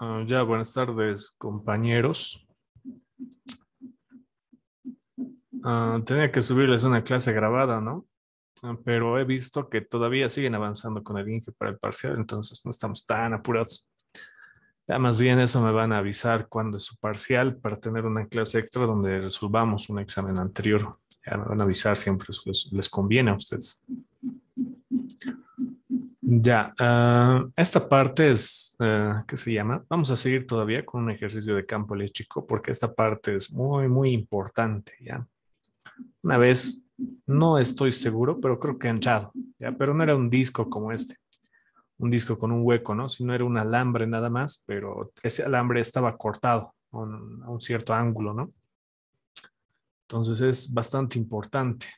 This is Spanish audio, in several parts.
Ya, buenas tardes, compañeros. Tenía que subirles una clase grabada, ¿no? Pero he visto que todavía siguen avanzando con el INGE para el parcial, entonces no estamos tan apurados. Ya más bien eso me van a avisar cuando es su parcial para tener una clase extra donde resolvamos un examen anterior. Ya me van a avisar siempre, eso les conviene a ustedes. Ya, esta parte es, ¿qué se llama? Vamos a seguir todavía con un ejercicio de campo eléctrico porque esta parte es muy, muy importante, ¿ya? Una vez, no estoy seguro, pero creo que he entrado, ¿ya? Pero no era un disco como este, un disco con un hueco, ¿no? Sino era un alambre nada más, pero ese alambre estaba cortado a un cierto ángulo, ¿no? Entonces es bastante importante.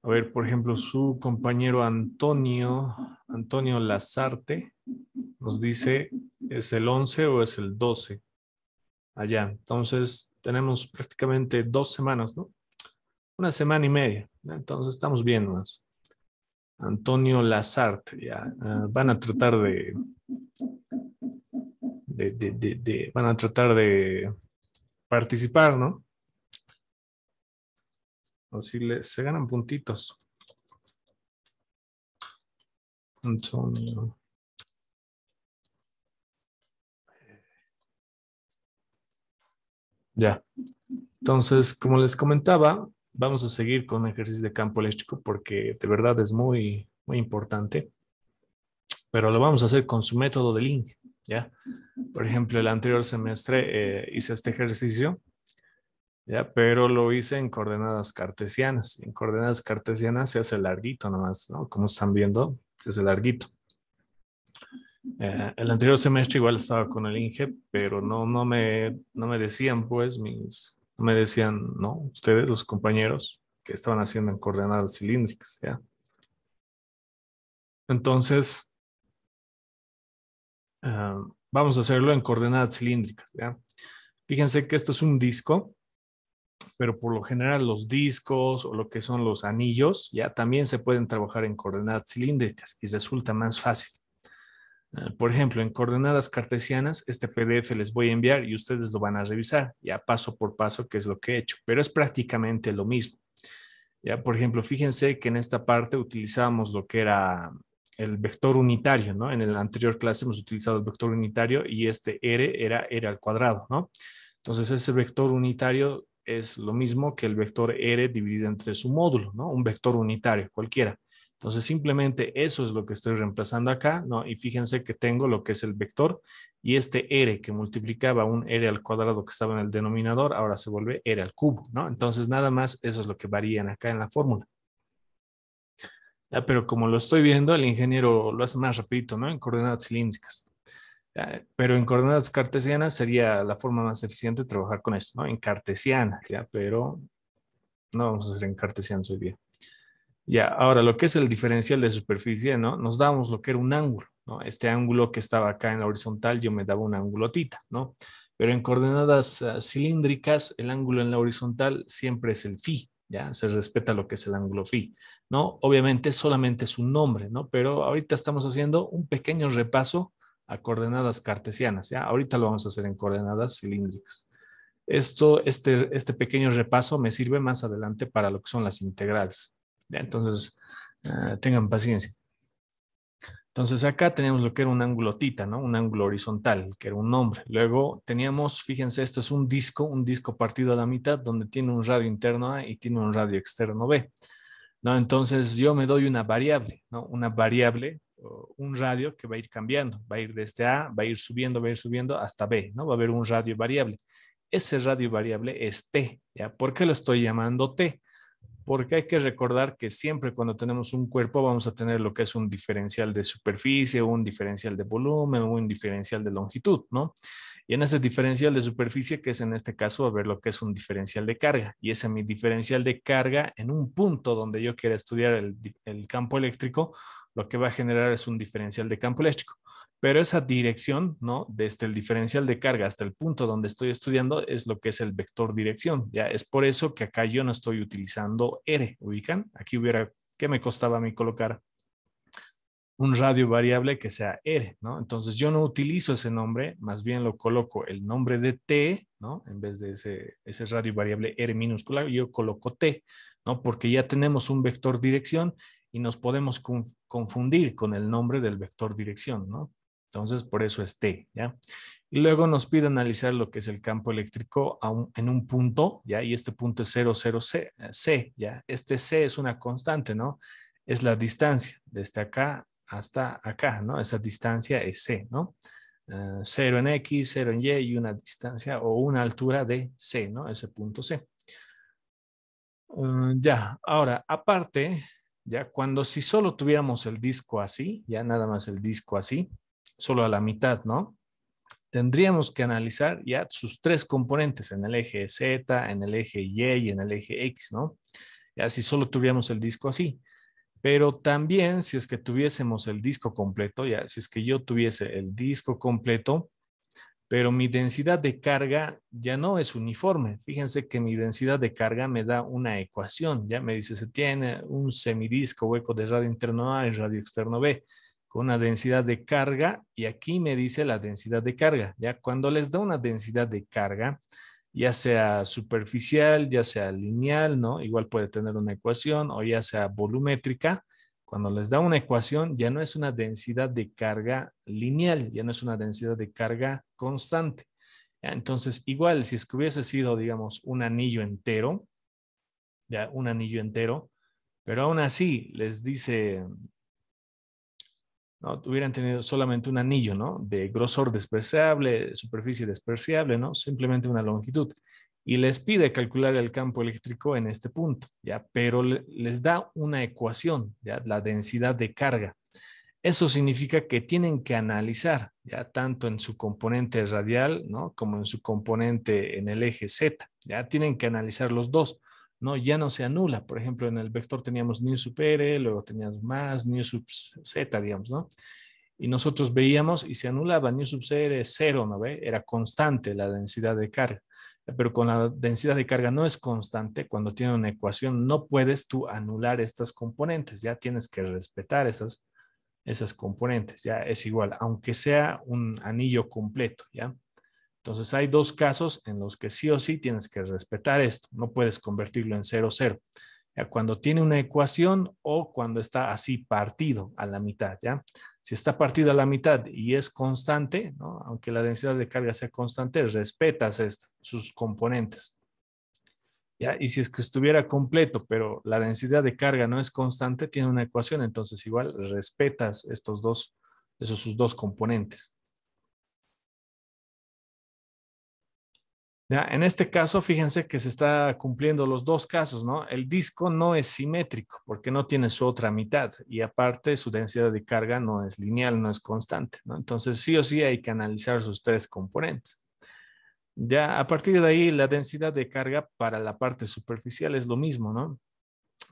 A ver, por ejemplo, su compañero Antonio Lazarte, nos dice, ¿es el 11 o es el 12? Allá. Entonces, tenemos prácticamente 2 semanas, ¿no? Una semana y media. ¿No? Entonces, estamos bien más. Antonio Lazarte, ya. Van a tratar van a tratar de participar, ¿no? O si se ganan puntitos. Antonio. Ya. Entonces, como les comentaba, vamos a seguir con ejercicio de campo eléctrico porque de verdad es muy, muy importante, pero lo vamos a hacer con su método de link, ¿ya? Por ejemplo, el anterior semestre hice este ejercicio, ¿ya? Pero lo hice en coordenadas cartesianas. En coordenadas cartesianas se hace larguito nomás, ¿no? Como están viendo, se hace larguito. El anterior semestre igual estaba con el INGE, pero no me decían, pues, no me decían, ¿no? Ustedes, los compañeros, que estaban haciendo en coordenadas cilíndricas, ¿ya? Entonces, vamos a hacerlo en coordenadas cilíndricas, ¿ya? Fíjense que esto es un disco, pero por lo general los discos o lo que son los anillos, ya también se pueden trabajar en coordenadas cilíndricas y resulta más fácil. Por ejemplo, en coordenadas cartesianas, este PDF les voy a enviar y ustedes lo van a revisar, ya paso por paso, qué es lo que he hecho, pero es prácticamente lo mismo. Ya, por ejemplo, fíjense que en esta parte utilizábamos lo que era el vector unitario, ¿no? En la anterior clase hemos utilizado el vector unitario y este R al cuadrado, ¿no? Entonces, ese vector unitario es lo mismo que el vector R dividido entre su módulo, ¿no? Un vector unitario, cualquiera. Entonces, simplemente eso es lo que estoy reemplazando acá, ¿no? Y fíjense que tengo lo que es el vector y este R que multiplicaba un R al cuadrado que estaba en el denominador, ahora se vuelve R al cubo, ¿no? Entonces, nada más eso es lo que varían acá en la fórmula. Ya, pero como lo estoy viendo, el ingeniero lo hace más rapidito, ¿no? En coordenadas cilíndricas. Ya, pero en coordenadas cartesianas sería la forma más eficiente de trabajar con esto, ¿no? En cartesianas, ya, pero no vamos a hacer en cartesianas hoy día. Ya, ahora lo que es el diferencial de superficie, ¿no? Nos damos lo que era un ángulo, ¿no? Este ángulo que estaba acá en la horizontal, yo me daba un ángulo tita, ¿no? Pero en coordenadas cilíndricas, el ángulo en la horizontal siempre es el phi, ¿ya? Se respeta lo que es el ángulo phi, ¿no? Obviamente solamente es un nombre, ¿no? Pero ahorita estamos haciendo un pequeño repaso a coordenadas cartesianas, ¿ya? Ahorita lo vamos a hacer en coordenadas cilíndricas. Este pequeño repaso me sirve más adelante para lo que son las integrales. ¿Ya? Entonces, tengan paciencia. Entonces, acá tenemos lo que era un ángulo tita, ¿no? Un ángulo horizontal, que era un nombre. Luego teníamos, fíjense, esto es un disco partido a la mitad, donde tiene un radio interno A y tiene un radio externo B. ¿No? Entonces, yo me doy una variable, ¿no? Una variable, un radio que va a ir cambiando, va a ir desde A, va a ir subiendo hasta B, ¿no? Va a haber un radio variable. Ese radio variable es T, ¿ya? ¿Por qué lo estoy llamando T? Porque hay que recordar que siempre cuando tenemos un cuerpo vamos a tener lo que es un diferencial de superficie, un diferencial de volumen, un diferencial de longitud, ¿no? Y en ese diferencial de superficie, que es en este caso, va a ver lo que es un diferencial de carga. Y ese mi diferencial de carga en un punto donde yo quiera estudiar el campo eléctrico, lo que va a generar es un diferencial de campo eléctrico. Pero esa dirección, ¿no? Desde el diferencial de carga hasta el punto donde estoy estudiando es lo que es el vector dirección. Ya es por eso que acá yo no estoy utilizando R. ¿Ubican? Aquí hubiera, ¿qué me costaba a mí colocar? un radio variable que sea R, ¿no? Entonces yo no utilizo ese nombre, más bien lo coloco el nombre de T, ¿no? En vez de ese radio variable R minúscula, yo coloco T, ¿no? Porque ya tenemos un vector dirección y nos podemos confundir con el nombre del vector dirección, ¿no? Entonces por eso es T, ¿ya? Y luego nos pide analizar lo que es el campo eléctrico en un punto, ¿ya? Y este punto es 0, 0, C, ¿ya? Este C es una constante, ¿no? Es la distancia desde acá hasta acá, ¿no? Esa distancia es C, ¿no? 0 en X, 0 en Y una distancia o una altura de C, ¿no? Ese punto C. Ya, ahora, aparte, ya cuando si solo tuviéramos el disco así, ya nada más el disco así, solo a la mitad, ¿no? Tendríamos que analizar ya sus tres componentes en el eje Z, en el eje Y y en el eje X, ¿no? Ya si solo tuviéramos el disco así. Pero también si es que tuviésemos el disco completo, ya si es que yo tuviese el disco completo, pero mi densidad de carga ya no es uniforme. Fíjense que mi densidad de carga me da una ecuación, ya me dice, se tiene un semidisco hueco de radio interno A y radio externo B con una densidad de carga y aquí me dice la densidad de carga. Ya cuando les da una densidad de carga, ya sea superficial, ya sea lineal, ¿no? Igual puede tener una ecuación o ya sea volumétrica. Cuando les da una ecuación, ya no es una densidad de carga lineal, ya no es una densidad de carga constante. ¿Ya? Entonces, igual, si es que hubiese sido, digamos, un anillo entero, ya un anillo entero, pero aún así les dice, ¿no? Hubieran tenido solamente un anillo, ¿no? De grosor despreciable, superficie despreciable, ¿no? Simplemente una longitud. Y les pide calcular el campo eléctrico en este punto, ¿ya? Pero les da una ecuación, ¿ya? La densidad de carga. Eso significa que tienen que analizar, ¿ya? Tanto en su componente radial, ¿no? Como en su componente en el eje Z, ¿ya? Tienen que analizar los dos. ¿No? Ya no se anula. Por ejemplo, en el vector teníamos nu sub r, luego teníamos más nu sub z, digamos, ¿no? Y nosotros veíamos y se anulaba nu sub c r cero, ¿no ve? Era constante la densidad de carga. Pero con la densidad de carga no es constante, cuando tiene una ecuación no puedes tú anular estas componentes, ya tienes que respetar esas componentes, ya es igual, aunque sea un anillo completo, ¿ya? Entonces hay dos casos en los que sí o sí tienes que respetar esto. No puedes convertirlo en 0, 0. Ya cuando tiene una ecuación o cuando está así partido a la mitad, ¿ya? Si está partido a la mitad y es constante, ¿no? Aunque la densidad de carga sea constante, respetas sus componentes. ¿Ya? Y si es que estuviera completo, pero la densidad de carga no es constante, tiene una ecuación, entonces igual respetas sus dos componentes. Ya, en este caso, fíjense que se está cumpliendo los dos casos, ¿no? El disco no es simétrico porque no tiene su otra mitad y aparte su densidad de carga no es lineal, no es constante, ¿no? Entonces, sí o sí hay que analizar sus tres componentes. Ya a partir de ahí, la densidad de carga para la parte superficial es lo mismo, ¿no?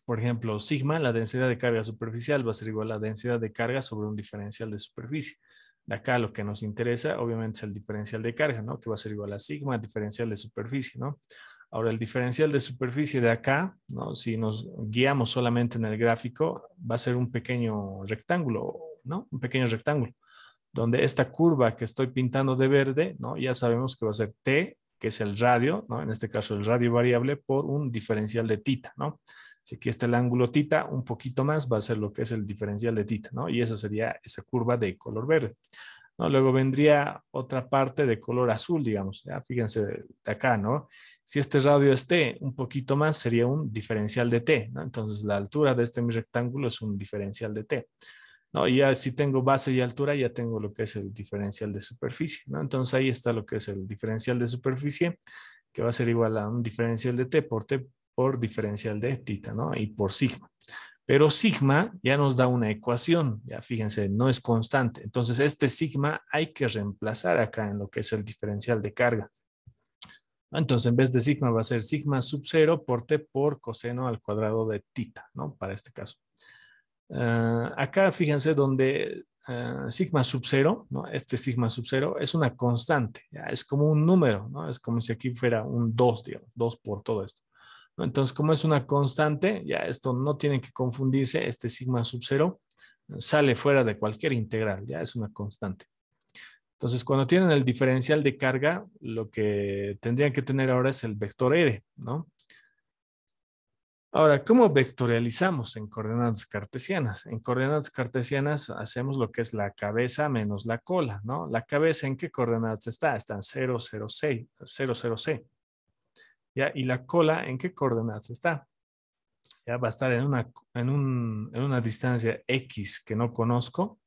Por ejemplo, sigma, la densidad de carga superficial va a ser igual a la densidad de carga sobre un diferencial de superficie. De acá lo que nos interesa, obviamente, es el diferencial de carga, ¿no? Que va a ser igual a sigma, diferencial de superficie, ¿no? Ahora, el diferencial de superficie de acá, ¿no? Si nos guiamos solamente en el gráfico, va a ser un pequeño rectángulo, ¿no? Un pequeño rectángulo, donde esta curva que estoy pintando de verde, ¿no? Ya sabemos que va a ser T, que es el radio, ¿no? En este caso el radio variable por un diferencial de tita, ¿no? Si aquí está el ángulo tita, un poquito más va a ser lo que es el diferencial de tita, ¿no? Y esa sería esa curva de color verde, ¿no? Luego vendría otra parte de color azul, digamos, ya fíjense de acá, ¿no? Si este radio es T, un poquito más sería un diferencial de T, ¿no? Entonces la altura de este mi rectángulo es un diferencial de T. ¿No? Y ya si tengo base y altura, ya tengo lo que es el diferencial de superficie, ¿no? Entonces ahí está lo que es el diferencial de superficie, que va a ser igual a un diferencial de T por diferencial de tita, ¿no? Y por sigma. Pero sigma ya nos da una ecuación, ya fíjense, no es constante. Entonces este sigma hay que reemplazar acá en lo que es el diferencial de carga. Entonces en vez de sigma va a ser sigma sub 0 por T por coseno al cuadrado de tita, ¿no? Para este caso. Acá fíjense donde sigma sub 0, ¿no? Este sigma sub 0 es una constante, ¿ya? Es como un número, ¿no? Es como si aquí fuera un 2, digamos, 2 por todo esto, ¿no? Entonces, como es una constante, ya esto no tiene que confundirse, este sigma sub 0 sale fuera de cualquier integral, ya es una constante. Entonces, cuando tienen el diferencial de carga, lo que tendrían que tener ahora es el vector R, ¿no? Ahora, ¿cómo vectorializamos en coordenadas cartesianas? En coordenadas cartesianas hacemos lo que es la cabeza menos la cola, ¿no? La cabeza, ¿en qué coordenadas está? Está en 0, 0, 6, 0, 0, C. ¿Ya? Y la cola, ¿en qué coordenadas está? Ya va a estar en una distancia X que no conozco,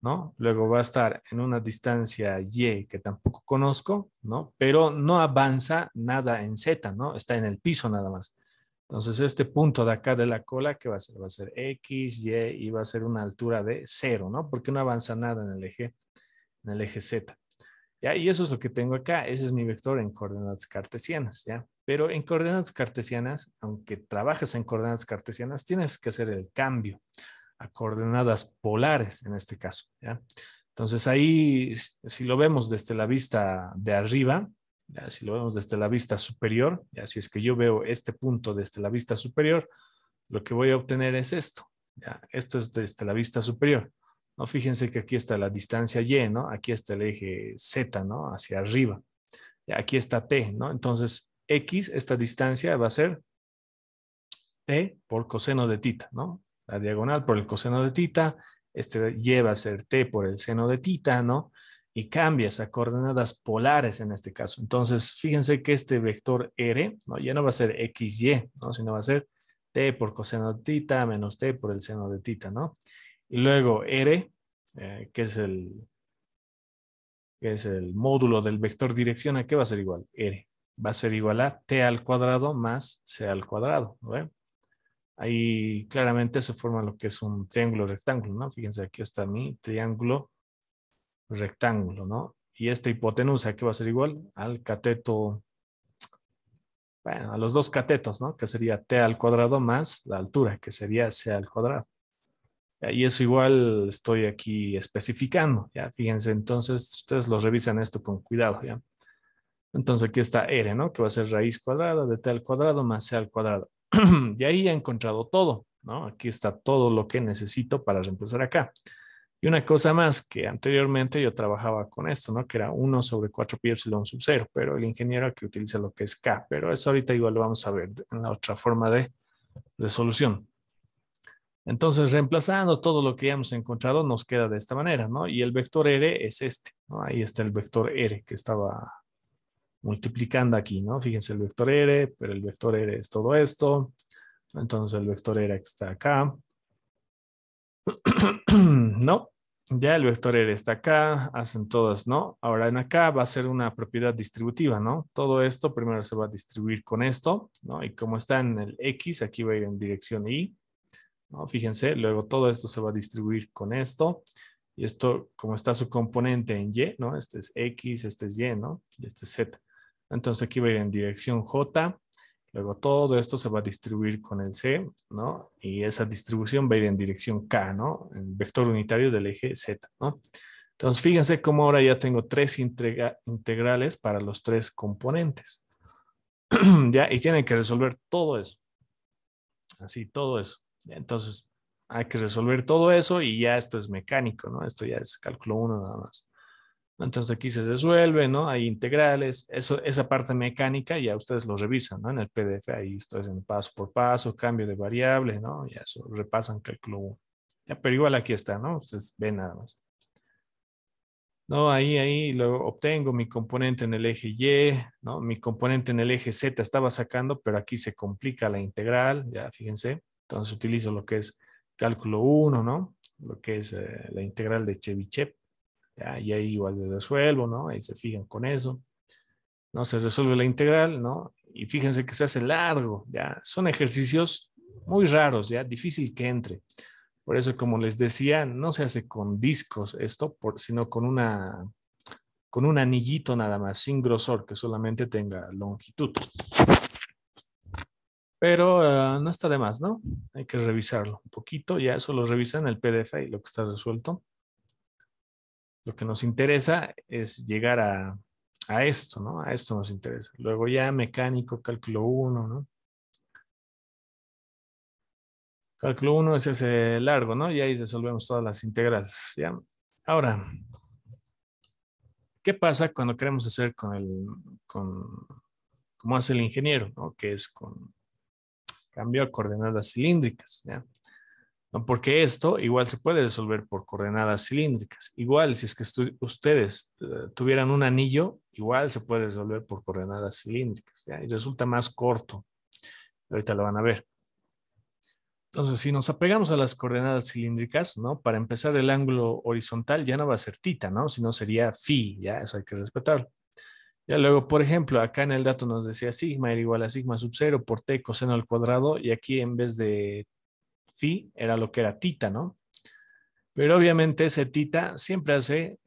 ¿no? Luego va a estar en una distancia Y que tampoco conozco, ¿no? Pero no avanza nada en Z, ¿no? Está en el piso nada más. Entonces, este punto de acá de la cola, ¿qué va a ser? Va a ser X, Y y va a ser una altura de 0, ¿no? Porque no avanza nada en el eje Z. ¿Ya? Y eso es lo que tengo acá. Ese es mi vector en coordenadas cartesianas, ¿ya? Pero en coordenadas cartesianas, aunque trabajes en coordenadas cartesianas, tienes que hacer el cambio a coordenadas polares en este caso, ¿ya? Entonces ahí, si lo vemos desde la vista de arriba, ¿ya? Si lo vemos desde la vista superior, ¿ya? Si es que yo veo este punto desde la vista superior, lo que voy a obtener es esto, ¿ya? Esto es desde la vista superior. ¿No? Fíjense que aquí está la distancia Y, ¿no? Aquí está el eje Z, ¿no? Hacia arriba. Y aquí está T, ¿no? Entonces, X, esta distancia va a ser T por coseno de tita, ¿no? La diagonal por el coseno de tita, este Y va a ser T por el seno de tita, ¿no? Y cambias a coordenadas polares en este caso. Entonces, fíjense que este vector R, ¿no? Ya no va a ser XY, ¿no? Sino va a ser T por coseno de tita menos T por el seno de tita, ¿no? Y luego R, que es el módulo del vector dirección, ¿a qué va a ser igual? R. Va a ser igual a T al cuadrado más C al cuadrado, ¿no? Ahí claramente se forma lo que es un triángulo rectángulo, ¿no? Fíjense, aquí está mi triángulo rectángulo, ¿no? Y esta hipotenusa, ¿qué va a ser igual? Al cateto, bueno, a los dos catetos, ¿no? Que sería T al cuadrado más la altura, que sería C al cuadrado. Y eso igual estoy aquí especificando, ¿ya? Fíjense, entonces ustedes lo revisan esto con cuidado, ¿ya? Entonces aquí está R, ¿no? Que va a ser raíz cuadrada de T al cuadrado más C al cuadrado. Y ahí he encontrado todo, ¿no? Aquí está todo lo que necesito para reemplazar acá. Y una cosa más, que anteriormente yo trabajaba con esto, ¿no? Que era 1 sobre 4 pi epsilon sub 0, pero el ingeniero aquí utiliza lo que es K, pero eso ahorita igual lo vamos a ver en la otra forma de resolución. Entonces, reemplazando todo lo que ya hemos encontrado, nos queda de esta manera, ¿no? Y el vector R es este, ¿no? Ahí está el vector R que estaba multiplicando aquí, ¿no? Fíjense el vector R, pero el vector R es todo esto. Entonces el vector R está acá. No, ya el vector R está acá, hacen todas, ¿no? Ahora en acá va a ser una propiedad distributiva, ¿no? Todo esto primero se va a distribuir con esto, ¿no? Y como está en el X, aquí va a ir en dirección Y, ¿no? Fíjense, luego todo esto se va a distribuir con esto. Y esto, como está su componente en Y, ¿no? Este es X, este es Y, ¿no? Y este es Z. Entonces aquí va a ir en dirección J. Luego todo esto se va a distribuir con el C, ¿no? Y esa distribución va a ir en dirección K, ¿no? El vector unitario del eje Z, ¿no? Entonces fíjense cómo ahora ya tengo tres integrales para los tres componentes. ¿Ya? Y tienen que resolver todo eso. Así, todo eso. Entonces, hay que resolver todo eso y ya esto es mecánico, ¿no? Esto ya es cálculo 1 nada más. Entonces aquí se resuelve, ¿no? Hay integrales, eso, esa parte mecánica ya ustedes lo revisan, ¿no? En el PDF, ahí esto es en paso por paso, cambio de variable, ¿no? Ya eso repasan cálculo 1. Ya, pero igual aquí está, ¿no? Ustedes ven nada más. No, ahí luego obtengo mi componente en el eje Y, ¿no? Mi componente en el eje Z estaba sacando, pero aquí se complica la integral, ya fíjense. Entonces utilizo lo que es cálculo 1, ¿no? Lo que es la integral de Chebyshev, ya, y ahí igual le resuelvo, ¿no? Ahí se fijan con eso, ¿no? Se resuelve la integral, ¿no? Y fíjense que se hace largo, ya. Son ejercicios muy raros, ya, difícil que entre. Por eso, como les decía, no se hace con discos esto, sino con un anillito nada más, sin grosor, que solamente tenga longitud. Pero no está de más, ¿no? Hay que revisarlo un poquito, ya eso lo revisan en el PDF y lo que está resuelto. Lo que nos interesa es llegar a esto, ¿no? A esto nos interesa. Luego ya mecánico, cálculo 1, ¿no? Cálculo 1 es ese largo, ¿no? Y ahí resolvemos todas las integrales, ¿ya? Ahora, ¿qué pasa cuando queremos hacer como hace el ingeniero, ¿no? Que es con cambio a coordenadas cilíndricas, ¿ya? No, porque esto igual se puede resolver por coordenadas cilíndricas. Igual, si es que ustedes tuvieran un anillo, igual se puede resolver por coordenadas cilíndricas, ¿ya? Y resulta más corto. Ahorita lo van a ver. Entonces, si nos apegamos a las coordenadas cilíndricas, ¿no? Para empezar, el ángulo horizontal ya no va a ser tita, ¿no? Sino sería phi, ¿ya? Eso hay que respetarlo. Ya luego, por ejemplo, acá en el dato nos decía sigma era igual a sigma sub 0 por t coseno al cuadrado, y aquí en vez de phi era lo que era tita, ¿no? Pero obviamente ese tita siempre hace,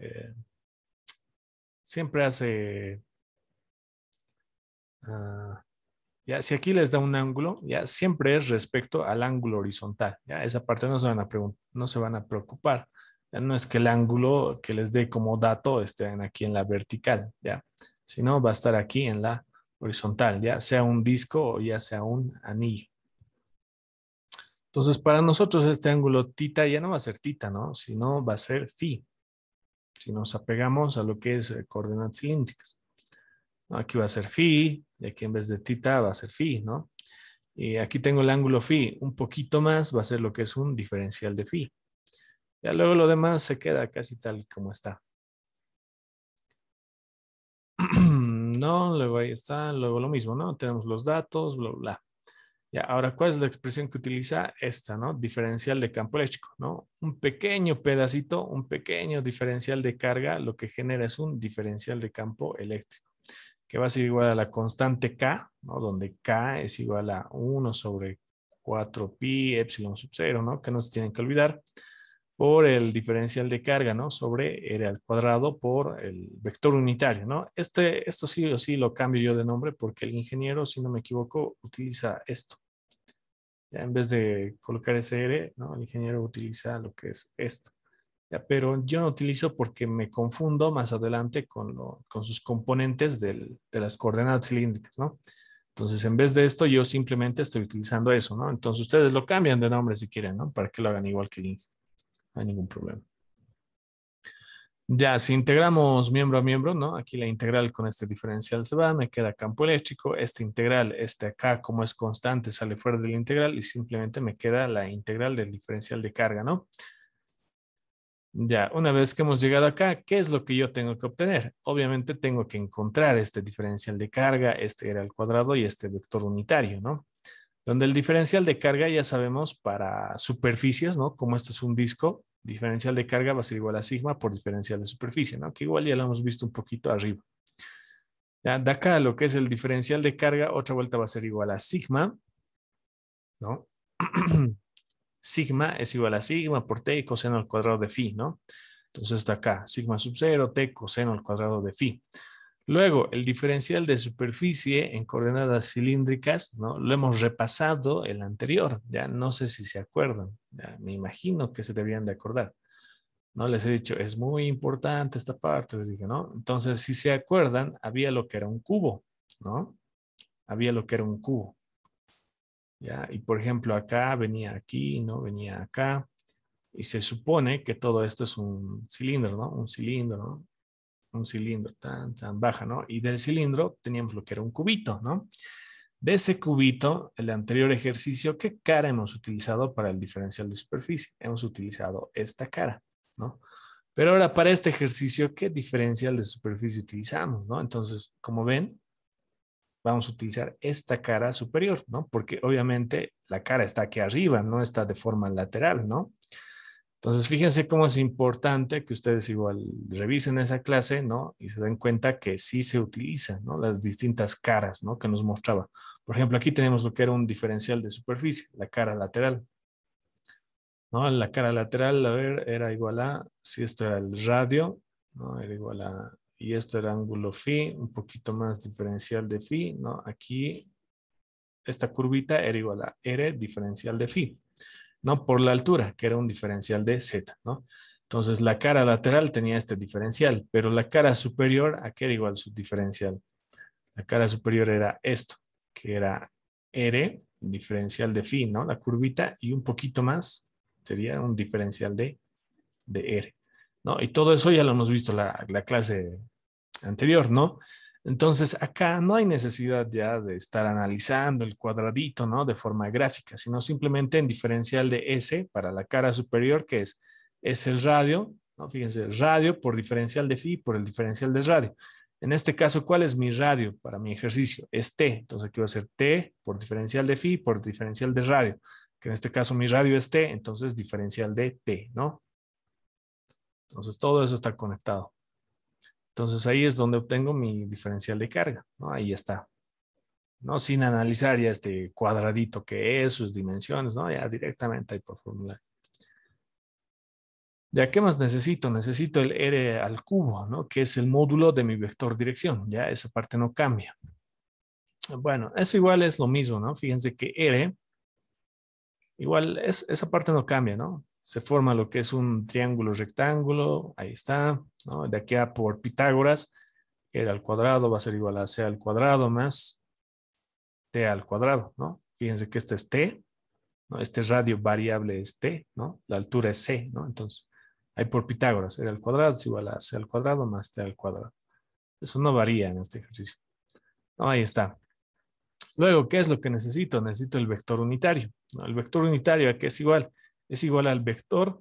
ah, ya, si aquí les da un ángulo, ya siempre es respecto al ángulo horizontal, ya, esa parte no se van a preocupar, ya no es que el ángulo que les dé como dato esté aquí en la vertical, ya, sino va a estar aquí en la horizontal, ya sea un disco o ya sea un anillo. Entonces, para nosotros este ángulo tita ya no va a ser tita, ¿no? Sino va a ser phi, si nos apegamos a lo que es coordenadas cilíndricas. ¿No? Aquí va a ser phi, y aquí en vez de tita va a ser phi, ¿no? Y aquí tengo el ángulo phi, un poquito más va a ser lo que es un diferencial de phi. Ya luego lo demás se queda casi tal como está. No, luego ahí está, luego lo mismo, ¿no? Tenemos los datos, bla, bla, bla. Ya, ahora, ¿cuál es la expresión que utiliza esta, ¿no? Diferencial de campo eléctrico, ¿no? Un pequeño pedacito, un pequeño diferencial de carga, lo que genera es un diferencial de campo eléctrico, que va a ser igual a la constante K, ¿no? Donde K es igual a 1 sobre 4 pi epsilon sub 0, ¿no? Que no se tienen que olvidar, por el diferencial de carga, ¿no? Sobre R al cuadrado por el vector unitario, ¿no? Esto sí o sí lo cambio yo de nombre porque el ingeniero, si no me equivoco, utiliza esto. Ya en vez de colocar ese R, ¿no? El ingeniero utiliza lo que es esto. Ya, pero yo no utilizo porque me confundo más adelante con sus componentes de las coordenadas cilíndricas, ¿no? Entonces, en vez de esto, yo simplemente estoy utilizando eso, ¿no? Entonces, ustedes lo cambian de nombre si quieren, ¿no? Para que lo hagan igual que el ingeniero. No hay ningún problema. Ya, si integramos miembro a miembro, ¿no? Aquí la integral con este diferencial se va, me queda campo eléctrico. Esta integral, este acá, como es constante, sale fuera de la integral y simplemente me queda la integral del diferencial de carga, ¿no? Ya, una vez que hemos llegado acá, ¿qué es lo que yo tengo que obtener? Obviamente tengo que encontrar este diferencial de carga, este era al cuadrado y este vector unitario, ¿no? Donde el diferencial de carga ya sabemos para superficies, ¿no? Como esto es un disco, diferencial de carga va a ser igual a sigma por diferencial de superficie, ¿no? Que igual ya lo hemos visto un poquito arriba. Ya, de acá lo que es el diferencial de carga, otra vuelta va a ser igual a sigma, ¿no? Sigma es igual a sigma por t coseno al cuadrado de phi, ¿no? Entonces está acá, sigma sub 0, t coseno al cuadrado de phi. Luego, el diferencial de superficie en coordenadas cilíndricas, ¿no? Lo hemos repasado el anterior, ya no sé si se acuerdan, ya, me imagino que se deberían de acordar. No les he dicho, es muy importante esta parte, les dije, ¿no? Entonces, si se acuerdan, había lo que era un cubo, ¿no? Había lo que era un cubo, ¿ya? Y por ejemplo, acá venía aquí, ¿no? Venía acá, y se supone que todo esto es un cilindro, ¿no? Un cilindro, ¿no? Un cilindro tan baja, ¿no? Y del cilindro teníamos lo que era un cubito, ¿no? De ese cubito, el anterior ejercicio, ¿qué cara hemos utilizado para el diferencial de superficie? Hemos utilizado esta cara, ¿no? Pero ahora para este ejercicio, ¿qué diferencial de superficie utilizamos, ¿no? Entonces, como ven, vamos a utilizar esta cara superior, ¿no? Porque obviamente la cara está aquí arriba, no está de forma lateral, ¿no? Entonces, fíjense cómo es importante que ustedes igual revisen esa clase, ¿no? Y se den cuenta que sí se utilizan, ¿no? Las distintas caras, ¿no? Que nos mostraba. Por ejemplo, aquí tenemos lo que era un diferencial de superficie, la cara lateral, ¿no? La cara lateral, a ver, era igual a, si esto era el radio, ¿no? Era igual a, y esto era ángulo phi, un poquito más diferencial de phi, ¿no? Aquí, esta curvita era igual a R diferencial de phi. ¿No? Por la altura, que era un diferencial de Z, ¿no? Entonces, la cara lateral tenía este diferencial, pero la cara superior, ¿a qué era igual su diferencial? La cara superior era esto, que era R, diferencial de phi, ¿no? La curvita y un poquito más sería un diferencial de R, ¿no? Y todo eso ya lo hemos visto la clase anterior, ¿no? Entonces, acá no hay necesidad ya de estar analizando el cuadradito, ¿no? De forma gráfica, sino simplemente en diferencial de S para la cara superior, que es el radio, ¿no? Fíjense, radio por diferencial de phi por el diferencial de radio. En este caso, ¿cuál es mi radio para mi ejercicio? Es T. Entonces, aquí va a ser T por diferencial de phi por diferencial de radio. Que en este caso mi radio es T, entonces diferencial de T, ¿no? Entonces, todo eso está conectado. Entonces ahí es donde obtengo mi diferencial de carga, ¿no? Ahí está, ¿no? Sin analizar ya este cuadradito que es, sus dimensiones, ¿no? Ya directamente ahí por formular. ¿Ya qué más necesito? Necesito el R al cubo, ¿no? Que es el módulo de mi vector dirección, ya esa parte no cambia. Bueno, eso igual es lo mismo, ¿no? Fíjense que R, igual esa parte no cambia, ¿no? Se forma lo que es un triángulo rectángulo, ahí está, ¿no? De aquí a por Pitágoras, R al cuadrado va a ser igual a C al cuadrado más T al cuadrado, ¿no? Fíjense que este es T, ¿no? Este radio variable es T, ¿no? La altura es C, ¿no? Entonces, ahí por Pitágoras, R al cuadrado es igual a C al cuadrado más T al cuadrado. Eso no varía en este ejercicio. No, ahí está. Luego, ¿qué es lo que necesito? Necesito el vector unitario, ¿no? El vector unitario, ¿a qué es igual? Es igual al vector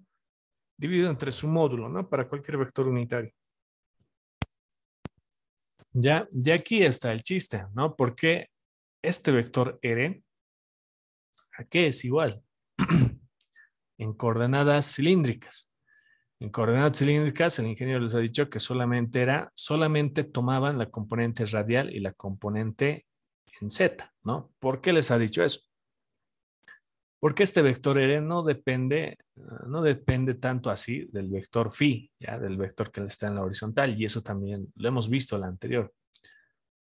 dividido entre su módulo, ¿no? Para cualquier vector unitario. Ya aquí está el chiste, ¿no? Porque este vector R, ¿a qué es igual? En coordenadas cilíndricas. En coordenadas cilíndricas, el ingeniero les ha dicho que solamente tomaban la componente radial y la componente en Z, ¿no? ¿Por qué les ha dicho eso? Porque este vector R no depende tanto así del vector phi, ya del vector que está en la horizontal, y eso también lo hemos visto en la anterior.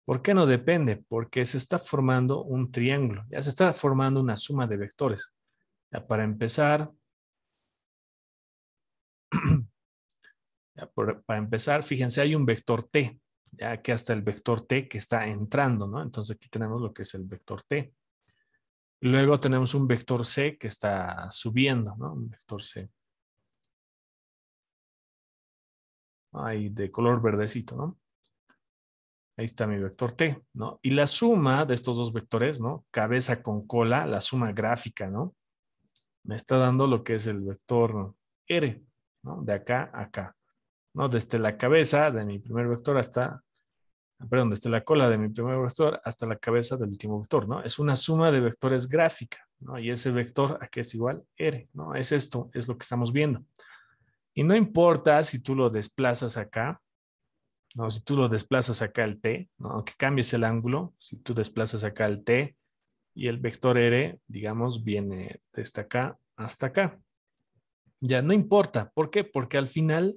¿Por qué no depende? Porque se está formando un triángulo, ya se está formando una suma de vectores. Ya para empezar, para empezar, fíjense, hay un vector T, ya que hasta el vector T que está entrando, ¿no? Entonces aquí tenemos lo que es el vector T. Luego tenemos un vector C que está subiendo, ¿no? Un vector C. Ahí de color verdecito, ¿no? Ahí está mi vector T, ¿no? Y la suma de estos dos vectores, ¿no? Cabeza con cola, la suma gráfica, ¿no? Me está dando lo que es el vector R, ¿no? De acá a acá, ¿no? Desde la cabeza de mi primer vector perdón, desde la cola de mi primer vector hasta la cabeza del último vector, ¿no? Es una suma de vectores gráfica, ¿no? Y ese vector aquí es igual R, ¿no? Es esto, es lo que estamos viendo. Y no importa si tú lo desplazas acá, ¿no? Si tú lo desplazas acá el T, ¿no? Aunque cambies el ángulo, si tú desplazas acá el T y el vector R, digamos, viene desde acá hasta acá. Ya no importa. ¿Por qué? Porque al final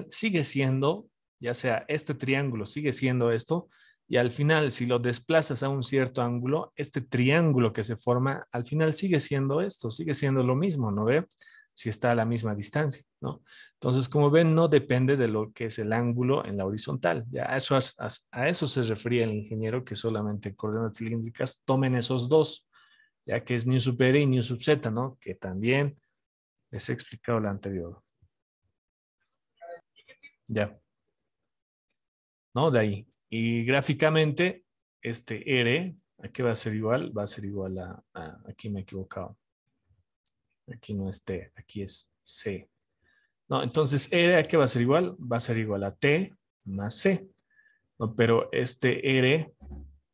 sigue siendo, ya sea este triángulo sigue siendo esto, y al final, si lo desplazas a un cierto ángulo, este triángulo que se forma, al final sigue siendo esto, sigue siendo lo mismo, ¿no ve? Si está a la misma distancia, ¿no? Entonces, como ven, no depende de lo que es el ángulo en la horizontal. Ya a eso se refería el ingeniero, que solamente en coordenadas cilíndricas tomen esos dos, ya que es nu sub r y nu sub z, ¿no? Que también les he explicado la anterior. Ya, ¿no? De ahí. Y gráficamente, este R, ¿a qué va a ser igual? Va a ser igual aquí me he equivocado. Aquí no es T, aquí es C. No, entonces R, ¿a qué va a ser igual? Va a ser igual a T más C. No, pero este R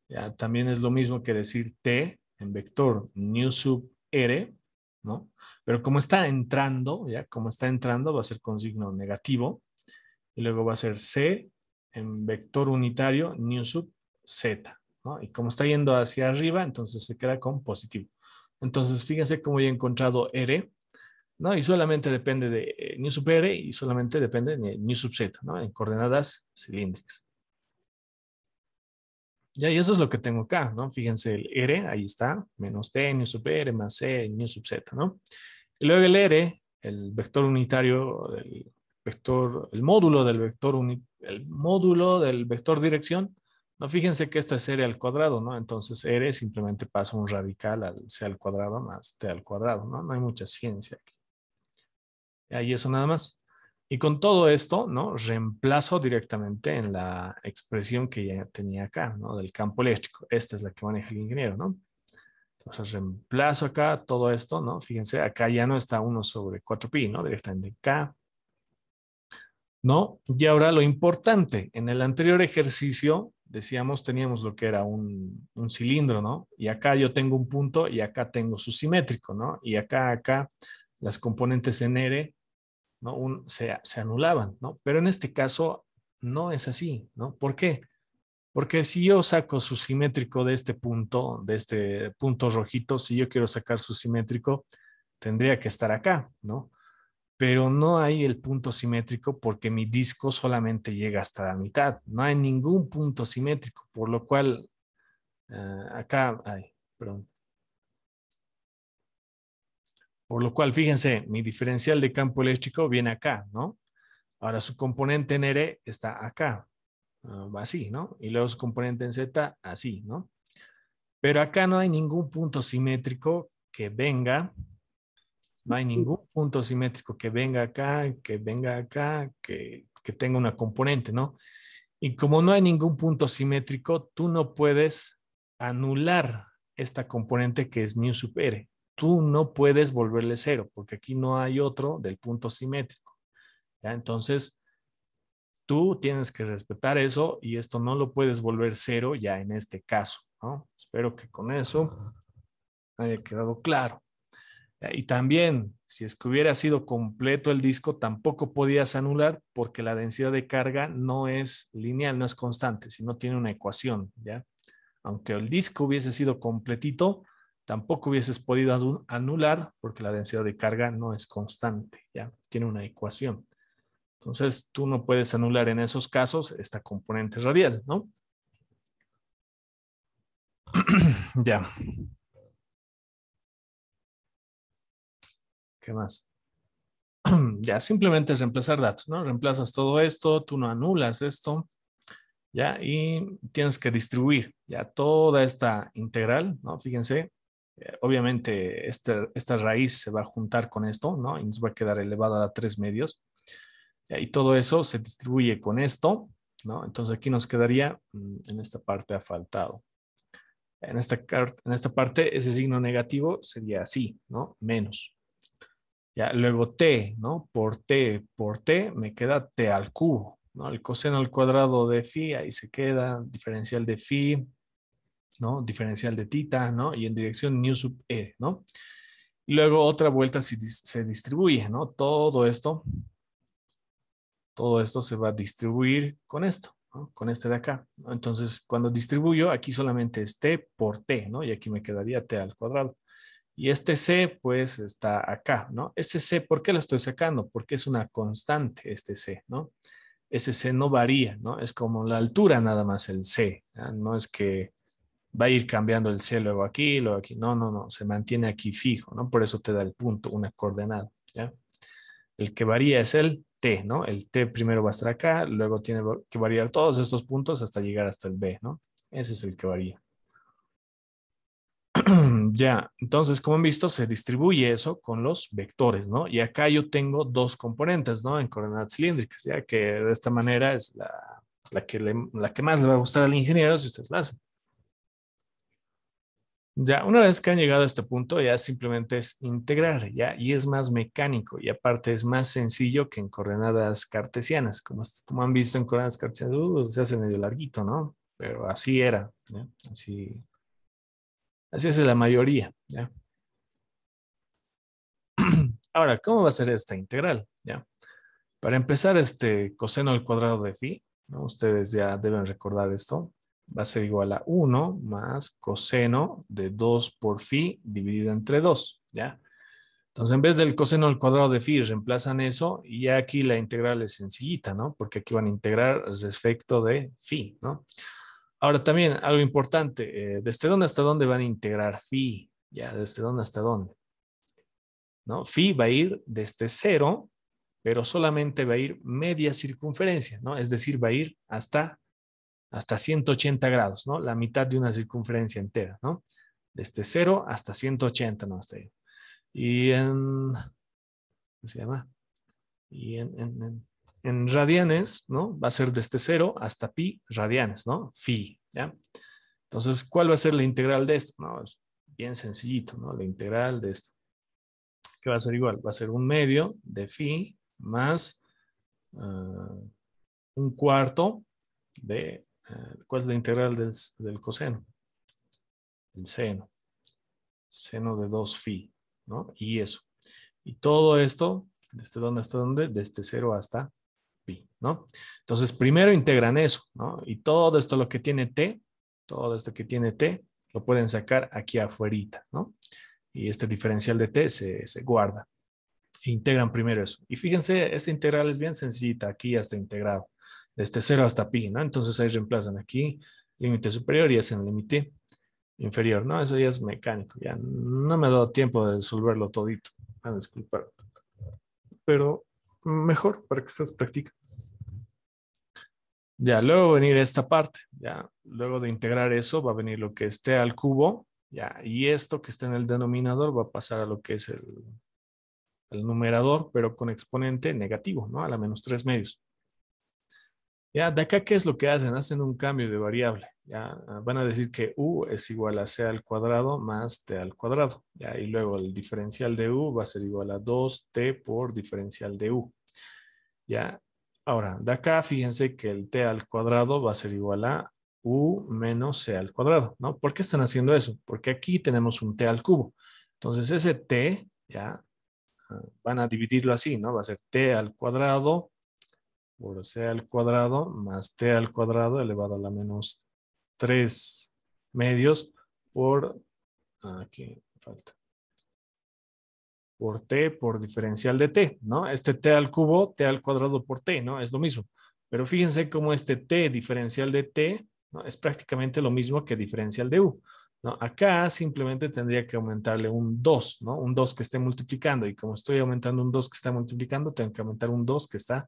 ya también es lo mismo que decir T en vector nu sub R, ¿no? Pero como está entrando, ya como está entrando, va a ser con signo negativo. Y luego va a ser C en vector unitario nu sub Z, ¿no? Y como está yendo hacia arriba, entonces se queda con positivo. Entonces, fíjense cómo ya he encontrado R, ¿no? Y solamente depende de nu sub R y solamente depende de nu sub Z, ¿no? En coordenadas cilíndricas. Ya, y eso es lo que tengo acá, ¿no? Fíjense, el R, ahí está, menos T, nu sub R, más C, nu sub Z, ¿no? Y luego el R, el vector unitario del vector, el módulo del vector dirección, No, fíjense que esto es r al cuadrado, ¿no? Entonces r simplemente pasa un radical al c al cuadrado más t al cuadrado, ¿no? No hay mucha ciencia aquí. Y eso nada más. Y con todo esto, ¿no? Reemplazo directamente en la expresión que ya tenía acá, ¿no? Del campo eléctrico. Esta es la que maneja el ingeniero, ¿no? Entonces reemplazo acá todo esto, ¿no? Fíjense, acá ya no está 1 sobre 4pi, ¿no? Directamente acá, ¿no? Y ahora lo importante, en el anterior ejercicio, decíamos, teníamos lo que era un cilindro, ¿no? Y acá yo tengo un punto y acá tengo su simétrico, ¿no? Y acá, las componentes en R, ¿no? Se anulaban, ¿no? Pero en este caso no es así, ¿no? ¿Por qué? Porque si yo saco su simétrico de este punto rojito, si yo quiero sacar su simétrico, tendría que estar acá, ¿no? Pero no hay el punto simétrico porque mi disco solamente llega hasta la mitad. No hay ningún punto simétrico, por lo cual acá, ay, perdón. Por lo cual, fíjense, mi diferencial de campo eléctrico viene acá, ¿no? Ahora su componente en R está acá, así, ¿no? Y luego su componente en Z, así, ¿no? Pero acá no hay ningún punto simétrico que venga, no hay ningún punto simétrico que venga acá, que tenga una componente, ¿no? Y como no hay ningún punto simétrico, tú no puedes anular esta componente que es nu sub r. Tú no puedes volverle cero, porque aquí no hay otro del punto simétrico, ¿ya? Entonces, tú tienes que respetar eso y esto no lo puedes volver cero ya en este caso, ¿no? Espero que con eso haya quedado claro. Y también, si es que hubiera sido completo el disco, tampoco podías anular porque la densidad de carga no es lineal, no es constante, sino tiene una ecuación, ¿ya? Aunque el disco hubiese sido completito, tampoco hubieses podido anular porque la densidad de carga no es constante, ¿ya? Tiene una ecuación. Entonces, tú no puedes anular en esos casos esta componente radial, ¿no? Ya. ¿Qué más? Ya, simplemente es reemplazar datos, ¿no? Reemplazas todo esto, tú no anulas esto, ¿ya? Y tienes que distribuir, ¿ya? Toda esta integral, ¿no? Fíjense, obviamente esta raíz se va a juntar con esto, ¿no? Y nos va a quedar elevado a 3 medios, ¿ya? Y todo eso se distribuye con esto, ¿no? Entonces aquí nos quedaría, en esta parte ha faltado. En esta parte, ese signo negativo sería así, ¿no? Menos. Ya, luego t, ¿no? Por t me queda t al cubo, ¿no? El coseno al cuadrado de phi, ahí se queda, diferencial de phi, ¿no? Diferencial de tita, ¿no? Y en dirección nu sub e, ¿no? Y luego otra vuelta se distribuye, ¿no? Todo esto se va a distribuir con esto, ¿no? Con este de acá, ¿no? Entonces, cuando distribuyo, aquí solamente es t por t, ¿no? Y aquí me quedaría t al cuadrado. Y este C, pues, está acá, ¿no? Este C, ¿por qué lo estoy sacando? Porque es una constante este C, ¿no? Ese C no varía, ¿no? Es como la altura nada más el C, ¿ya? No es que va a ir cambiando el C luego aquí. No, no, no, se mantiene aquí fijo, ¿no? Por eso te da el punto, una coordenada, ¿ya? El que varía es el T, ¿no? El T primero va a estar acá, luego tiene que variar todos estos puntos hasta llegar hasta el B, ¿no? Ese es el que varía. Ya, entonces, como han visto, se distribuye eso con los vectores, ¿no? Y acá yo tengo dos componentes, ¿no? En coordenadas cilíndricas, ya que de esta manera es la que más le va a gustar al ingeniero si ustedes la hacen. Ya, una vez que han llegado a este punto, ya simplemente es integrar, ya, y es más mecánico, y aparte es más sencillo que en coordenadas cartesianas. Como han visto en coordenadas cartesianas, se hace medio larguito, ¿no? Pero así era, ¿ya? Así es la mayoría, ¿ya? Ahora, ¿cómo va a ser esta integral? ¿Ya? Para empezar, este coseno al cuadrado de phi, ¿no? Ustedes ya deben recordar esto, va a ser igual a 1 más coseno de 2 por phi dividido entre 2, ¿ya? Entonces, en vez del coseno al cuadrado de phi, reemplazan eso y ya aquí la integral es sencillita, ¿no? Porque aquí van a integrar respecto de phi, ¿no? Ahora también, algo importante, ¿desde dónde hasta dónde van a integrar phi? ¿Ya? ¿Desde dónde hasta dónde? ¿No? Phi va a ir desde 0, pero solamente va a ir media circunferencia, ¿no? Es decir, va a ir hasta hasta 180 grados, ¿no? La mitad de una circunferencia entera, ¿no? Desde 0 hasta 180, ¿no? Hasta ahí. Y en, ¿cómo se llama? Y en radianes, ¿no? Va a ser desde 0 hasta pi radianes, ¿no? Phi, ¿ya? Entonces, ¿cuál va a ser la integral de esto? No, es bien sencillito, ¿no? La integral de esto. ¿Qué va a ser igual? Va a ser un medio de phi más un cuarto de, ¿cuál es la integral del coseno? El seno. Seno de 2 phi, ¿no? Y eso. Y todo esto, ¿desde dónde hasta dónde? Desde 0 hasta pi, ¿no? Entonces, primero integran eso, ¿no? Y todo esto lo que tiene t, todo esto que tiene t, lo pueden sacar aquí afuerita, ¿no? Y este diferencial de t se guarda. E integran primero eso. Y fíjense, esta integral es bien sencillita, aquí ya está integrado, desde 0 hasta pi, ¿no? Entonces ahí reemplazan aquí límite superior y hacen límite inferior, ¿no? Eso ya es mecánico, ya no me ha dado tiempo de resolverlo todito. A disculpar, pero mejor para que ustedes practiquen. Ya, luego va a venir esta parte, ya, luego de integrar eso va a venir lo que esté al cubo, ya, y esto que está en el denominador va a pasar a lo que es el numerador, pero con exponente negativo, ¿no? A la menos 3 medios. Ya, de acá, ¿qué es lo que hacen? Hacen un cambio de variable. Ya, van a decir que u es igual a c al cuadrado más t al cuadrado. Ya, y luego el diferencial de u va a ser igual a 2t por diferencial de u. Ya, ahora, de acá, fíjense que el t al cuadrado va a ser igual a u menos c al cuadrado, ¿no? ¿Por qué están haciendo eso? Porque aquí tenemos un t al cubo. Entonces, ese t, ya, van a dividirlo así, ¿no? Va a ser t al cuadrado por c al cuadrado más t al cuadrado elevado a la menos 3 medios por, aquí falta, por t por diferencial de t, ¿no? Este t al cubo, t al cuadrado por t, ¿no? Es lo mismo. Pero fíjense cómo este t diferencial de t, ¿no? Es prácticamente lo mismo que diferencial de u, ¿no? Acá simplemente tendría que aumentarle un 2, ¿no? Un 2 que esté multiplicando. Y como estoy aumentando un 2 que está multiplicando, tengo que aumentar un 2 que está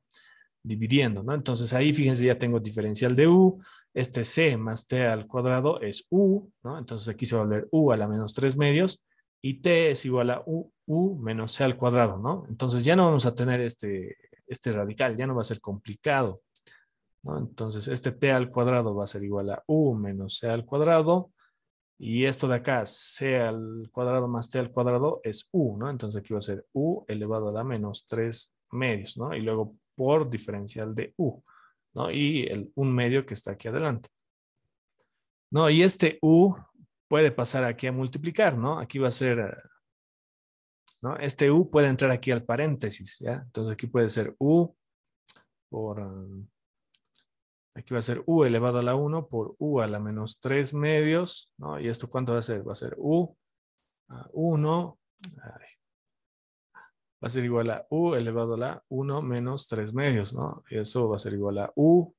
dividiendo, ¿no? Entonces ahí fíjense ya tengo diferencial de u, este c más t al cuadrado es u, ¿no? Entonces aquí se va a volver u a la menos 3 medios y t es igual a u menos c al cuadrado, ¿no? Entonces ya no vamos a tener este radical, ya no va a ser complicado, ¿no? Entonces este t al cuadrado va a ser igual a u menos c al cuadrado y esto de acá, c al cuadrado más t al cuadrado es u, ¿no? Entonces aquí va a ser u elevado a la menos 3 medios, ¿no? Y luego por diferencial de u, ¿no? Y un medio que está aquí adelante. No, y este u puede pasar aquí a multiplicar, ¿no? Aquí va a ser, ¿no? Este u puede entrar aquí al paréntesis, ¿ya? Entonces aquí puede ser u por, aquí va a ser u elevado a la 1 por u a la menos 3 medios, ¿no? ¿Y esto cuánto va a ser? Va a ser u a 1, va a ser igual a u elevado a la 1 menos 3 medios, ¿no? Y eso va a ser igual a u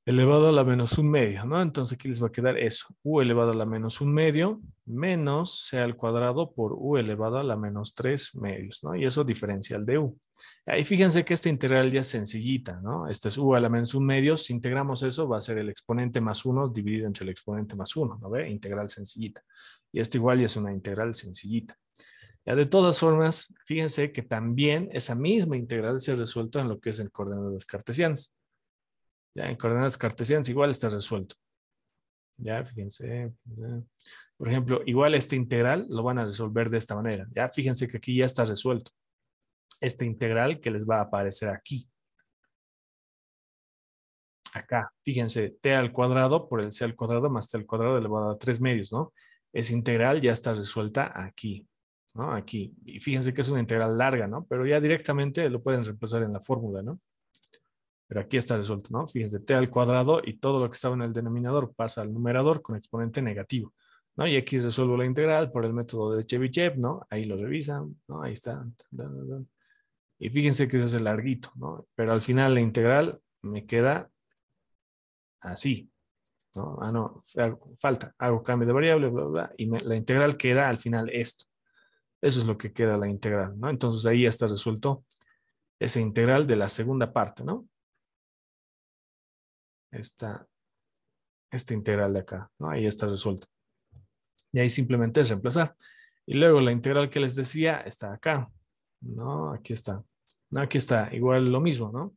elevado a la menos un medio, ¿no? Entonces aquí les va a quedar eso, u elevado a la menos un medio menos c al cuadrado por u elevado a la menos 3 medios, ¿no? Y eso diferencial de u. Ahí fíjense que esta integral ya es sencillita, ¿no? Este es u a la menos un medio, si integramos eso va a ser el exponente más 1 dividido entre el exponente más 1, ¿no ve? Integral sencillita. Y esto igual ya es una integral sencillita. Ya de todas formas, fíjense que también esa misma integral se ha resuelto en lo que es en coordenadas cartesianas. Ya en coordenadas cartesianas igual está resuelto. Ya, fíjense. Por ejemplo, igual este integral lo van a resolver de esta manera. Ya, fíjense que aquí ya está resuelto. Este integral que les va a aparecer aquí. Acá, fíjense, t al cuadrado por el c al cuadrado más t al cuadrado elevado a 3 medios, ¿no? Esa integral ya está resuelta aquí, ¿no? Aquí. Y fíjense que es una integral larga, ¿no? Pero ya directamente lo pueden reemplazar en la fórmula, ¿no? Pero aquí está resuelto, ¿no? Fíjense, t al cuadrado y todo lo que estaba en el denominador pasa al numerador con exponente negativo, ¿no? Y aquí resuelvo la integral por el método de Chebyshev, ¿no? Ahí lo revisan, ¿no? Ahí está. Y fíjense que ese es el larguito, ¿no? Pero al final la integral me queda así, ¿no? Ah, no, falta, hago cambio de variable, bla, bla, y la integral queda al final esto. Eso es lo que queda la integral, ¿no? Entonces ahí ya está resuelto esa integral de la segunda parte, ¿no? esta integral de acá, ¿no? Ahí está resuelto. Y ahí simplemente es reemplazar. Y luego la integral que les decía está acá, ¿no? Aquí está. No, aquí está, igual lo mismo, ¿no?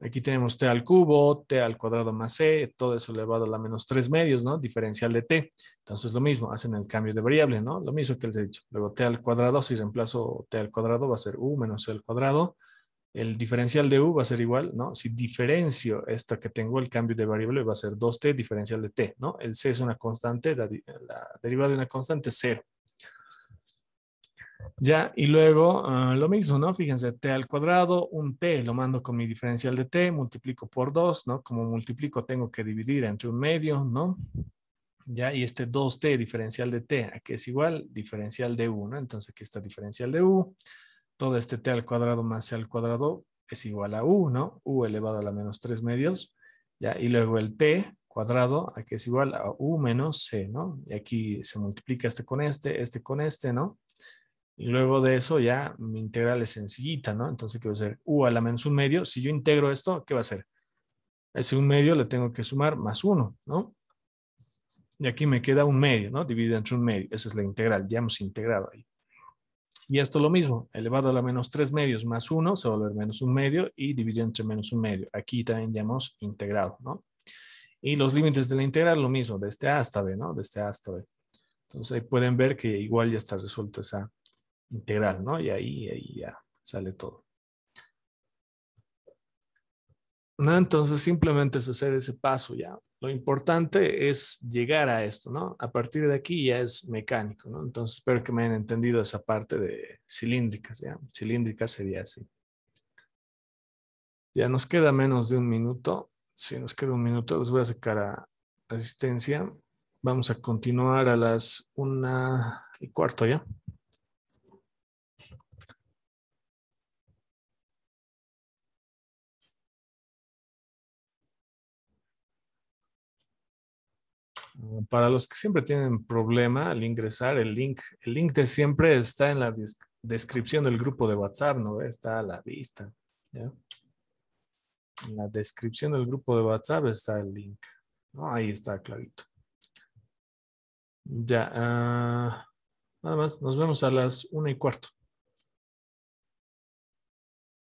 Aquí tenemos t al cubo, t al cuadrado más c, todo eso elevado a la menos 3 medios, ¿no? Diferencial de t. Entonces lo mismo, hacen el cambio de variable, ¿no? Lo mismo que les he dicho. Luego t al cuadrado, si reemplazo t al cuadrado va a ser u menos c al cuadrado. El diferencial de u va a ser igual, ¿no? Si diferencio esta que tengo, el cambio de variable va a ser 2t diferencial de t, ¿no? El c es una constante, la derivada de una constante es 0. Ya, y luego lo mismo, ¿no? Fíjense, t al cuadrado, un t lo mando con mi diferencial de t, multiplico por 2, ¿no? Como multiplico tengo que dividir entre un medio, ¿no? Ya, y este 2t diferencial de t, aquí es igual, diferencial de u, ¿no? Entonces aquí está diferencial de u, todo este t al cuadrado más c al cuadrado es igual a u, ¿no? U elevado a la menos 3 medios, ya, y luego el t cuadrado, aquí es igual a u menos c, ¿no? Y aquí se multiplica este con este, ¿no? Y luego de eso ya mi integral es sencillita, ¿no? Entonces, ¿qué va a ser? U a la menos un medio. Si yo integro esto, ¿qué va a ser? Ese un medio le tengo que sumar más 1, ¿no? Y aquí me queda un medio, ¿no? Dividido entre un medio. Esa es la integral. Ya hemos integrado ahí. Y esto lo mismo. Elevado a la menos 3 medios más 1 se va a volver menos un medio y dividido entre menos un medio. Aquí también ya hemos integrado, ¿no? Y los límites de la integral, lo mismo, de este A hasta B, ¿no? De este A hasta B. Entonces ahí pueden ver que igual ya está resuelto esa integral, ¿no? Y ahí ya sale todo. ¿No? Entonces simplemente es hacer ese paso ya. Lo importante es llegar a esto, ¿no? A partir de aquí ya es mecánico, ¿no? Entonces espero que me hayan entendido esa parte de cilíndricas, ¿ya? Cilíndricas sería así. Ya nos queda menos de un minuto. Si nos queda un minuto, les voy a sacar a asistencia. Vamos a continuar a las 1:15, ¿ya? Para los que siempre tienen problema al ingresar, el link de siempre está en la descripción del grupo de WhatsApp, ¿no? Está a la vista, ¿ya? En la descripción del grupo de WhatsApp está el link, ¿no? Ahí está clarito. Ya, nada más, nos vemos a las 1:15.